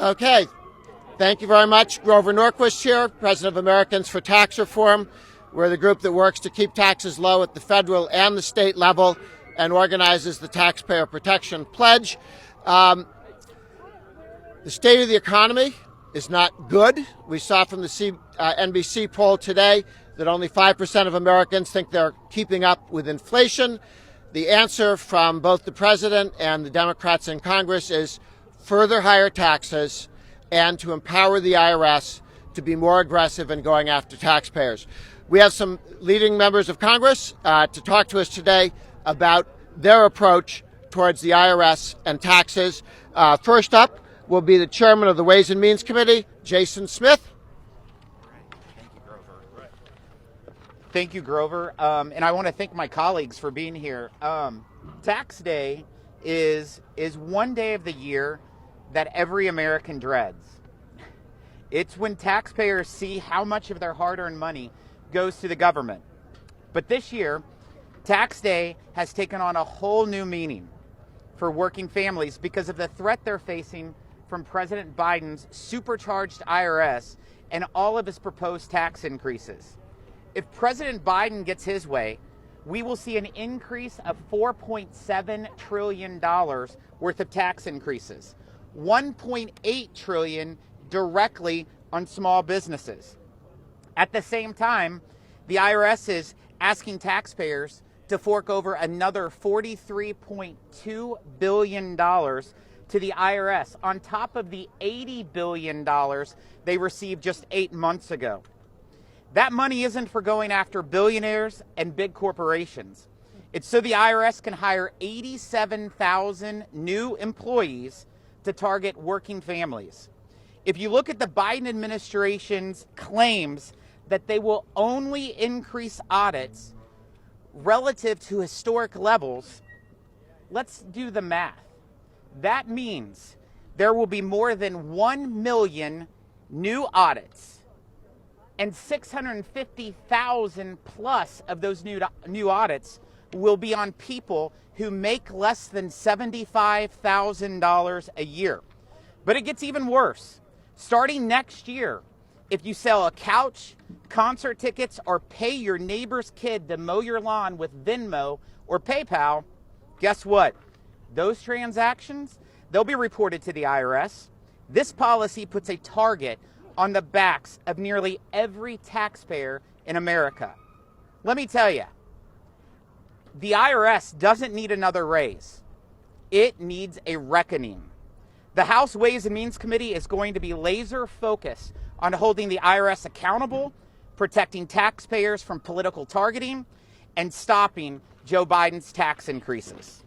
Okay. Thank you very much. Grover Norquist here, President of Americans for Tax Reform. We're the group that works to keep taxes low at the federal and the state level and organizes the Taxpayer Protection Pledge. The state of the economy is not good. We saw from the NBC poll today that only 5% of Americans think they're keeping up with inflation. The answer from both the president and the Democrats in Congress is further higher taxes and to empower the IRS to be more aggressive in going after taxpayers. We have some leading members of Congress to talk to us today about their approach towards the IRS and taxes. First up will be the chairman of the Ways and Means Committee, Jason Smith. Thank you, Grover. And I want to thank my colleagues for being here. Tax Day is one day of the year that every American dreads. It's when taxpayers see how much of their hard-earned money goes to the government. But this year, Tax Day has taken on a whole new meaning for working families because of the threat they're facing from President Biden's supercharged IRS and all of his proposed tax increases. If President Biden gets his way, we will see an increase of $4.7 trillion worth of tax increases, $1.8 trillion directly on small businesses. At the same time, the IRS is asking taxpayers to fork over another $43.2 billion to the IRS on top of the $80 billion they received just 8 months ago. That money isn't for going after billionaires and big corporations. It's so the IRS can hire 87,000 new employees to target working families. If you look at the Biden administration's claims that they will only increase audits relative to historic levels, let's do the math. That means there will be more than 1 million new audits, and 650,000 plus of those new audits will be on people who make less than $75,000 a year. But it gets even worse. Starting next year, if you sell a couch, concert tickets, or pay your neighbor's kid to mow your lawn with Venmo or PayPal, guess what? Those transactions, they'll be reported to the IRS. This policy puts a target on the backs of nearly every taxpayer in America. Let me tell you, the IRS doesn't need another raise. It needs a reckoning. The House Ways and Means Committee is going to be laser focused on holding the IRS accountable, protecting taxpayers from political targeting, and stopping Joe Biden's tax increases.